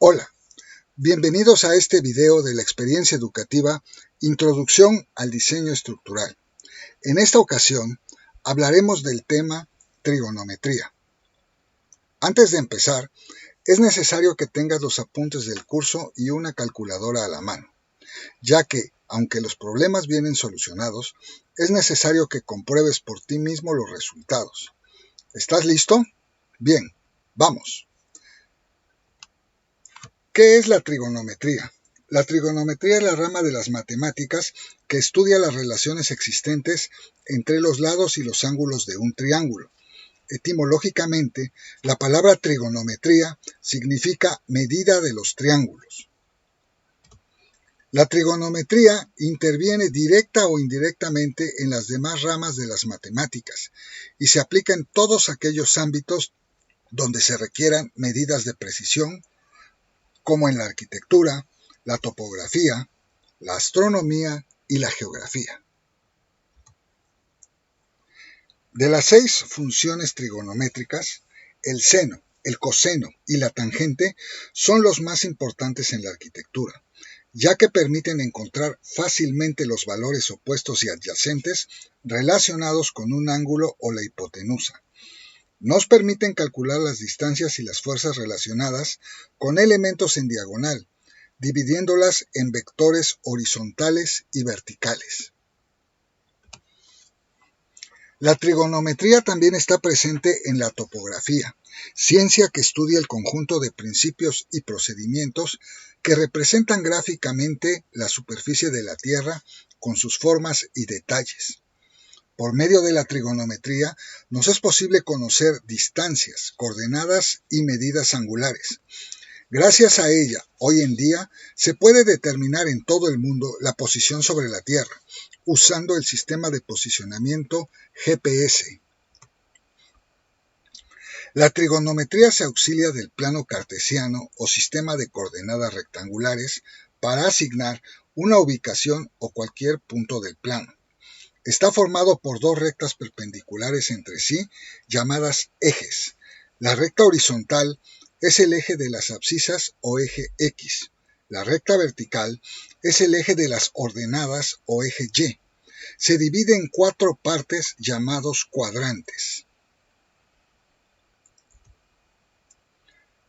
Hola, bienvenidos a este video de la experiencia educativa Introducción al diseño estructural. En esta ocasión hablaremos del tema trigonometría. Antes de empezar, es necesario que tengas los apuntes del curso y una calculadora a la mano, ya que, aunque los problemas vienen solucionados, es necesario que compruebes por ti mismo los resultados. ¿Estás listo? Bien, vamos. ¿Qué es la trigonometría? La trigonometría es la rama de las matemáticas que estudia las relaciones existentes entre los lados y los ángulos de un triángulo. Etimológicamente, la palabra trigonometría significa medida de los triángulos. La trigonometría interviene directa o indirectamente en las demás ramas de las matemáticas y se aplica en todos aquellos ámbitos donde se requieran medidas de precisión, como en la arquitectura, la topografía, la astronomía y la geografía. De las 6 funciones trigonométricas, el seno, el coseno y la tangente son los más importantes en la arquitectura, ya que permiten encontrar fácilmente los valores opuestos y adyacentes relacionados con un ángulo o la hipotenusa. Nos permiten calcular las distancias y las fuerzas relacionadas con elementos en diagonal, dividiéndolas en vectores horizontales y verticales. La trigonometría también está presente en la topografía, ciencia que estudia el conjunto de principios y procedimientos que representan gráficamente la superficie de la Tierra con sus formas y detalles. Por medio de la trigonometría nos es posible conocer distancias, coordenadas y medidas angulares. Gracias a ella, hoy en día, se puede determinar en todo el mundo la posición sobre la Tierra, usando el sistema de posicionamiento GPS. La trigonometría se auxilia del plano cartesiano o sistema de coordenadas rectangulares para asignar una ubicación o cualquier punto del plano. Está formado por 2 rectas perpendiculares entre sí, llamadas ejes. La recta horizontal es el eje de las abscisas o eje X. La recta vertical es el eje de las ordenadas o eje Y. Se divide en 4 partes llamados cuadrantes.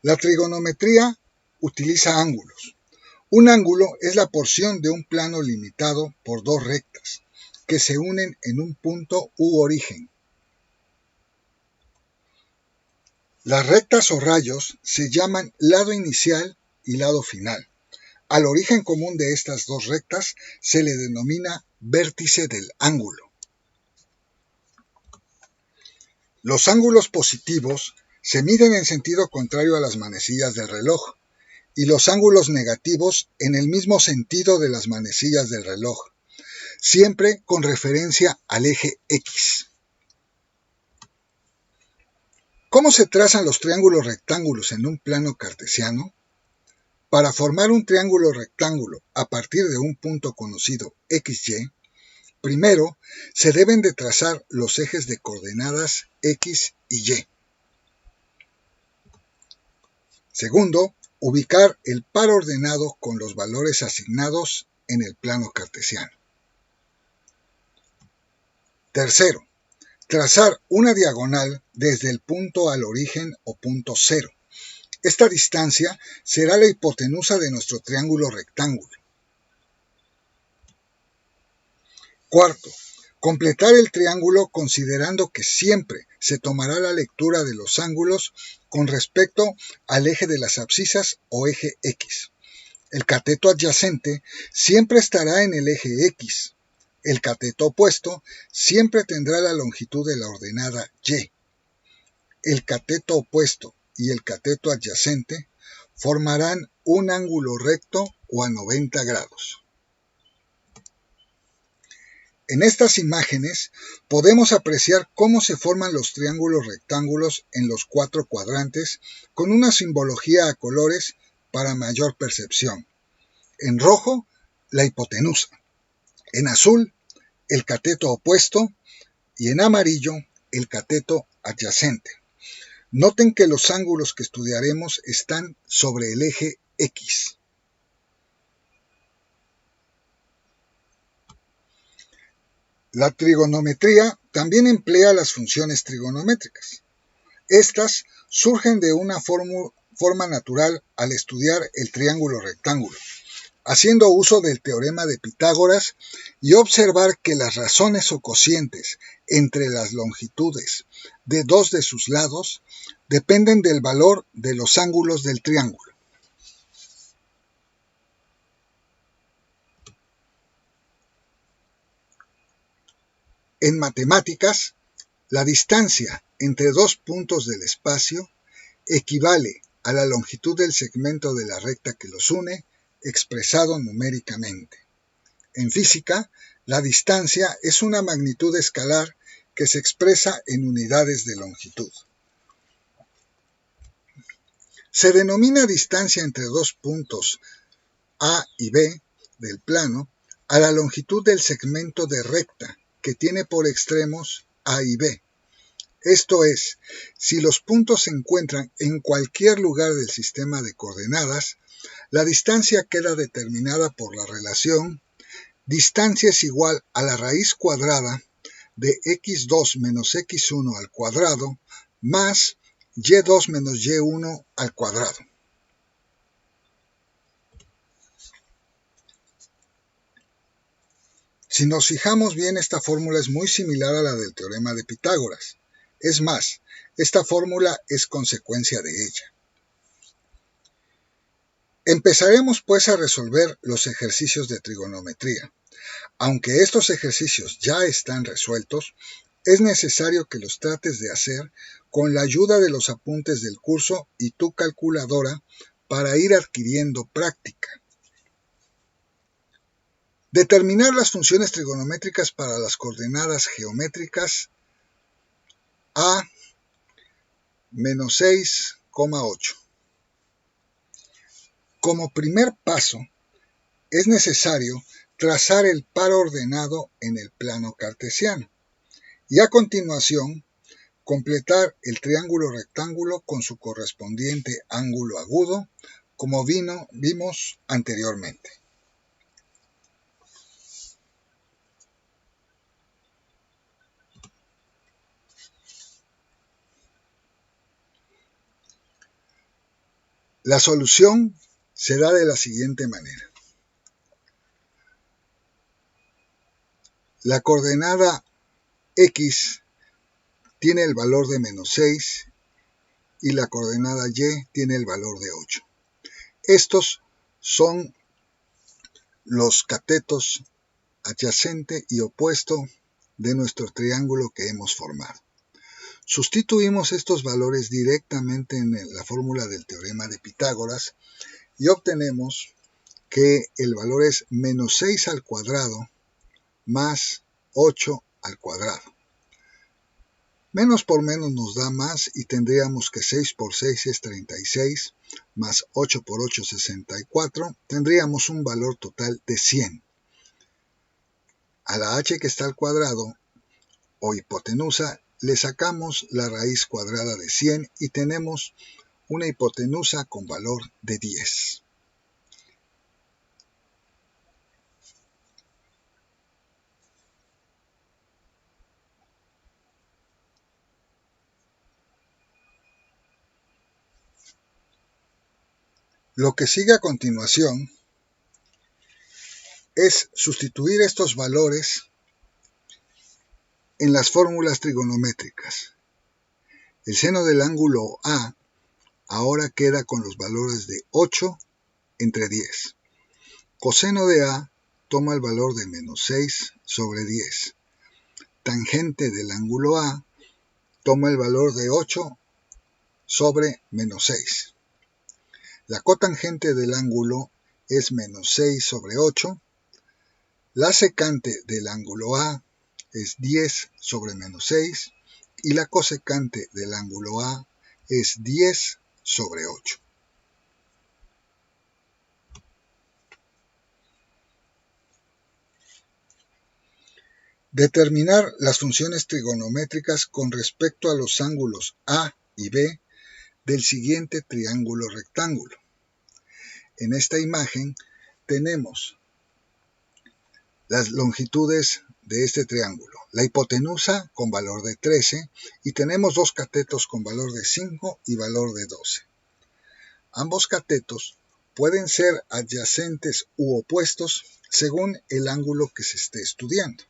La trigonometría utiliza ángulos. Un ángulo es la porción de un plano limitado por 2 rectas que se unen en un punto u origen. Las rectas o rayos se llaman lado inicial y lado final. Al origen común de estas 2 rectas se le denomina vértice del ángulo. Los ángulos positivos se miden en sentido contrario a las manecillas del reloj y los ángulos negativos en el mismo sentido de las manecillas del reloj, siempre con referencia al eje X. ¿Cómo se trazan los triángulos rectángulos en un plano cartesiano? Para formar un triángulo rectángulo a partir de un punto conocido XY, primero se deben de trazar los ejes de coordenadas X y Y. Segundo, ubicar el par ordenado con los valores asignados en el plano cartesiano. Tercero, trazar una diagonal desde el punto al origen o punto cero. Esta distancia será la hipotenusa de nuestro triángulo rectángulo. Cuarto, completar el triángulo considerando que siempre se tomará la lectura de los ángulos con respecto al eje de las abscisas o eje X. El cateto adyacente siempre estará en el eje X. El cateto opuesto siempre tendrá la longitud de la ordenada Y. El cateto opuesto y el cateto adyacente formarán un ángulo recto o a 90 grados. En estas imágenes podemos apreciar cómo se forman los triángulos rectángulos en los 4 cuadrantes con una simbología a colores para mayor percepción. En rojo, la hipotenusa. En azul, el cateto opuesto y en amarillo, el cateto adyacente. Noten que los ángulos que estudiaremos están sobre el eje X. La trigonometría también emplea las funciones trigonométricas. Estas surgen de una forma natural al estudiar el triángulo rectángulo, haciendo uso del teorema de Pitágoras y observar que las razones o cocientes entre las longitudes de dos de sus lados dependen del valor de los ángulos del triángulo. En matemáticas, la distancia entre dos puntos del espacio equivale a la longitud del segmento de la recta que los une, expresado numéricamente. En física, la distancia es una magnitud escalar que se expresa en unidades de longitud. Se denomina distancia entre dos puntos A y B del plano a la longitud del segmento de recta que tiene por extremos A y B. Esto es, si los puntos se encuentran en cualquier lugar del sistema de coordenadas, la distancia queda determinada por la relación distancia es igual a la raíz cuadrada de x2 menos x1 al cuadrado más y2 menos y1 al cuadrado. Si nos fijamos bien, esta fórmula es muy similar a la del teorema de Pitágoras. Es más, esta fórmula es consecuencia de ella. Empezaremos pues a resolver los ejercicios de trigonometría. Aunque estos ejercicios ya están resueltos, es necesario que los trates de hacer con la ayuda de los apuntes del curso y tu calculadora para ir adquiriendo práctica. Determinar las funciones trigonométricas para las coordenadas geométricas a menos 6,8. Como primer paso, es necesario trazar el par ordenado en el plano cartesiano y a continuación completar el triángulo rectángulo con su correspondiente ángulo agudo, como vimos anteriormente. La solución se da de la siguiente manera. La coordenada X tiene el valor de menos 6 y la coordenada Y tiene el valor de 8. Estos son los catetos adyacente y opuesto de nuestro triángulo que hemos formado. Sustituimos estos valores directamente en la fórmula del teorema de Pitágoras y obtenemos que el valor es menos 6 al cuadrado más 8 al cuadrado. Menos por menos nos da más y tendríamos que 6 por 6 es 36, más 8 por 8 64, tendríamos un valor total de 100. A la h que está al cuadrado, o hipotenusa, le sacamos la raíz cuadrada de 100 y tenemos una hipotenusa con valor de 10. Lo que sigue a continuación es sustituir estos valores en las fórmulas trigonométricas. El seno del ángulo A ahora queda con los valores de 8 entre 10. Coseno de A toma el valor de menos 6 sobre 10. Tangente del ángulo A toma el valor de 8 sobre menos 6. La cotangente del ángulo es menos 6 sobre 8. La secante del ángulo A es 10 sobre menos 6 y la cosecante del ángulo A es 10 sobre 8. Determinar las funciones trigonométricas con respecto a los ángulos A y B del siguiente triángulo rectángulo. En esta imagen tenemos las longitudes de este triángulo. La hipotenusa con valor de 13 y tenemos dos catetos con valor de 5 y valor de 12. Ambos catetos pueden ser adyacentes u opuestos según el ángulo que se esté estudiando.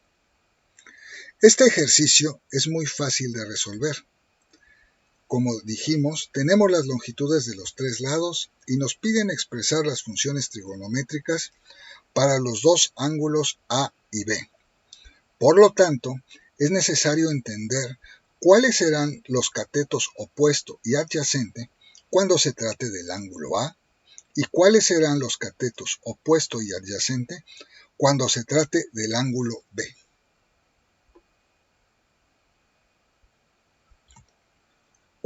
Este ejercicio es muy fácil de resolver. Como dijimos, tenemos las longitudes de los tres lados y nos piden expresar las funciones trigonométricas para los dos ángulos A y B. Por lo tanto, es necesario entender cuáles serán los catetos opuesto y adyacente cuando se trate del ángulo A y cuáles serán los catetos opuesto y adyacente cuando se trate del ángulo B.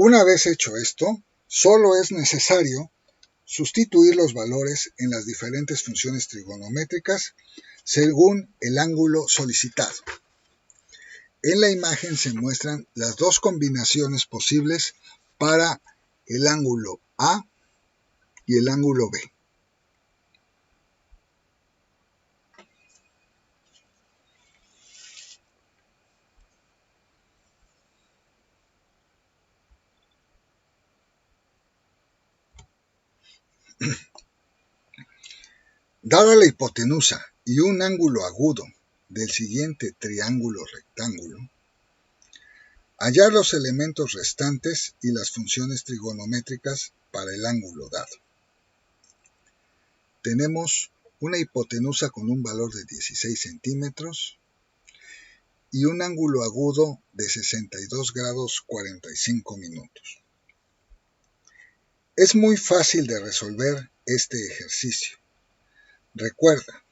Una vez hecho esto, solo es necesario sustituir los valores en las diferentes funciones trigonométricas según el ángulo solicitado. En la imagen se muestran las dos combinaciones posibles para el ángulo A y el ángulo B. Dada la hipotenusa y un ángulo agudo del siguiente triángulo rectángulo, hallar los elementos restantes y las funciones trigonométricas para el ángulo dado. Tenemos una hipotenusa con un valor de 16 centímetros y un ángulo agudo de 62 grados 45 minutos. Es muy fácil de resolver este ejercicio. Recuerda,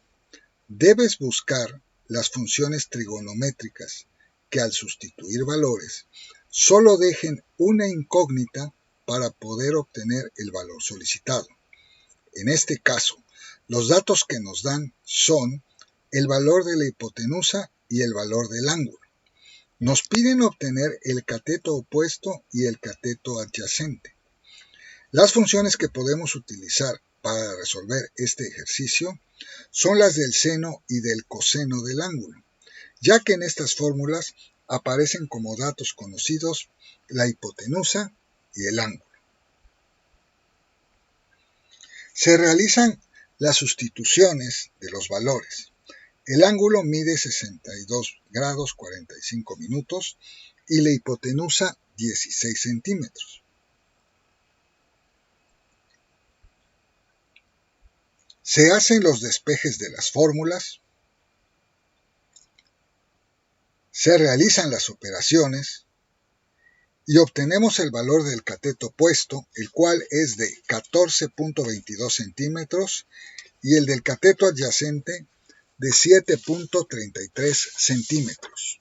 debes buscar las funciones trigonométricas que al sustituir valores solo dejen una incógnita para poder obtener el valor solicitado. En este caso, los datos que nos dan son el valor de la hipotenusa y el valor del ángulo. Nos piden obtener el cateto opuesto y el cateto adyacente. Las funciones que podemos utilizar para resolver este ejercicio son las del seno y del coseno del ángulo, ya que en estas fórmulas aparecen como datos conocidos la hipotenusa y el ángulo. Se realizan las sustituciones de los valores. El ángulo mide 62 grados 45 minutos y la hipotenusa 16 centímetros. Se hacen los despejes de las fórmulas, se realizan las operaciones y obtenemos el valor del cateto opuesto, el cual es de 14.22 centímetros y el del cateto adyacente de 7.33 centímetros.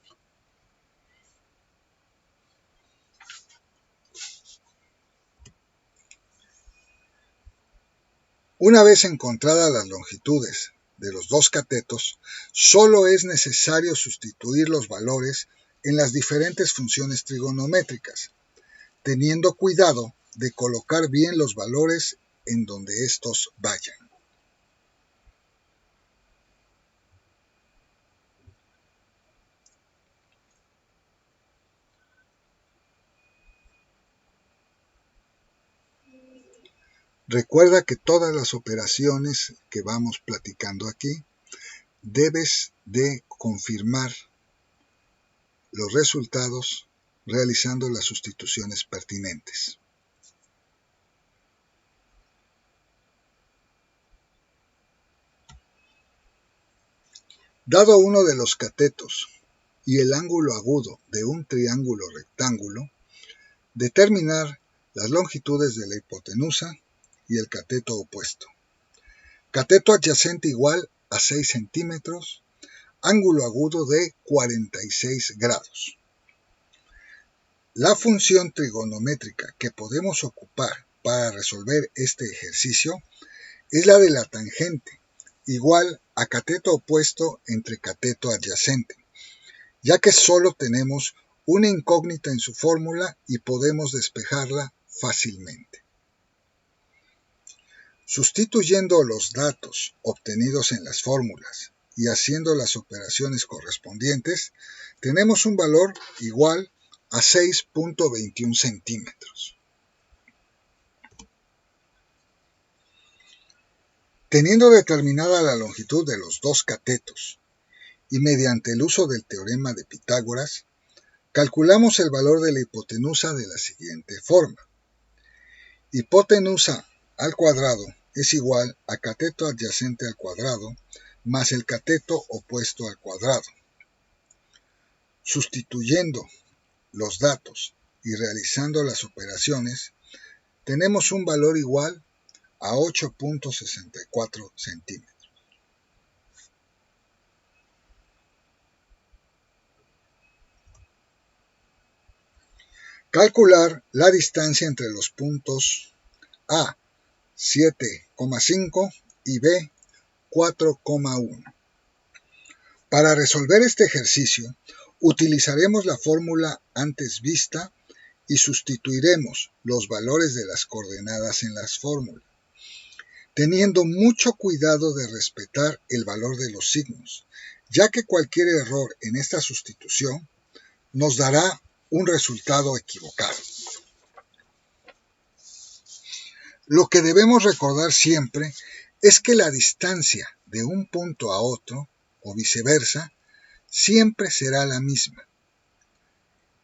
Una vez encontradas las longitudes de los dos catetos, solo es necesario sustituir los valores en las diferentes funciones trigonométricas, teniendo cuidado de colocar bien los valores en donde estos vayan. Recuerda que todas las operaciones que vamos platicando aquí, debes de confirmar los resultados realizando las sustituciones pertinentes. Dado uno de los catetos y el ángulo agudo de un triángulo rectángulo, determinar las longitudes de la hipotenusa y el cateto opuesto. Cateto adyacente igual a 6 centímetros, ángulo agudo de 46 grados. La función trigonométrica que podemos ocupar para resolver este ejercicio es la de la tangente, igual a cateto opuesto entre cateto adyacente, ya que solo tenemos una incógnita en su fórmula y podemos despejarla fácilmente. Sustituyendo los datos obtenidos en las fórmulas y haciendo las operaciones correspondientes, tenemos un valor igual a 6.21 centímetros. Teniendo determinada la longitud de los dos catetos y mediante el uso del teorema de Pitágoras, calculamos el valor de la hipotenusa de la siguiente forma. Hipotenusa al cuadrado es igual a cateto adyacente al cuadrado más el cateto opuesto al cuadrado. Sustituyendo los datos y realizando las operaciones, tenemos un valor igual a 8.64 centímetros. Calcular la distancia entre los puntos A, 7,5 y B, 4,1. Para resolver este ejercicio, utilizaremos la fórmula antes vista y sustituiremos los valores de las coordenadas en las fórmulas, teniendo mucho cuidado de respetar el valor de los signos, ya que cualquier error en esta sustitución nos dará un resultado equivocado. Lo que debemos recordar siempre es que la distancia de un punto a otro, o viceversa, siempre será la misma,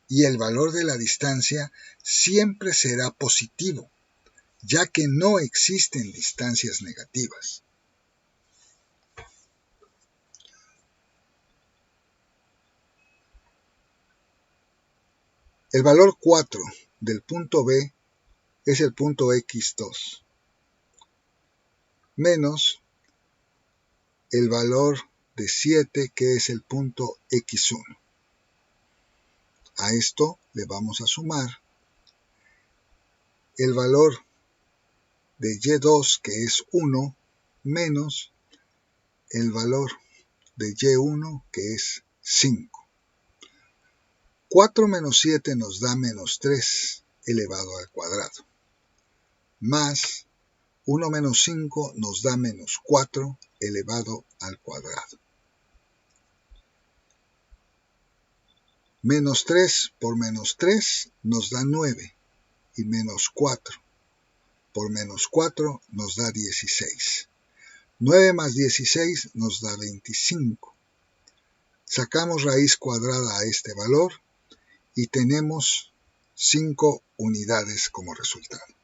y el valor de la distancia siempre será positivo, ya que no existen distancias negativas. El valor 4 del punto B es el punto X2, menos el valor de 7, que es el punto X1. A esto le vamos a sumar el valor de Y2, que es 1, menos el valor de Y1, que es 5. 4 menos 7 nos da menos 3 elevado al cuadrado, más 1 menos 5 nos da menos 4 elevado al cuadrado. Menos 3 por menos 3 nos da 9 y menos 4 por menos 4 nos da 16. 9 más 16 nos da 25. Sacamos raíz cuadrada a este valor y tenemos 5 unidades como resultado.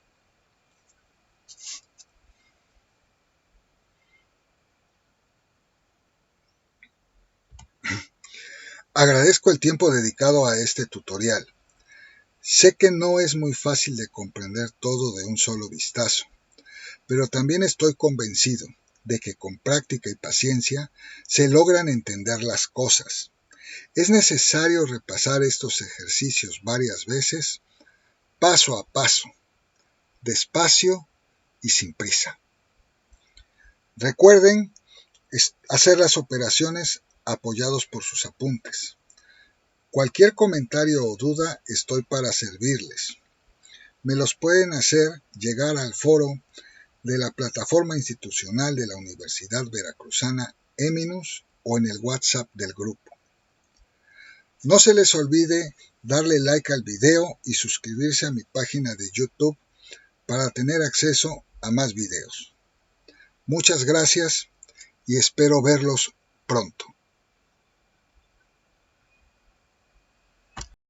Agradezco el tiempo dedicado a este tutorial. Sé que no es muy fácil de comprender todo de un solo vistazo, pero también estoy convencido de que con práctica y paciencia se logran entender las cosas. Es necesario repasar estos ejercicios varias veces, paso a paso, despacio y sin prisa. Recuerden hacer las operaciones apoyados por sus apuntes. Cualquier comentario o duda estoy para servirles. Me los pueden hacer llegar al foro de la plataforma institucional de la Universidad Veracruzana Eminus o en el WhatsApp del grupo. No se les olvide darle like al video y suscribirse a mi página de YouTube para tener acceso a más videos. Muchas gracias y espero verlos pronto.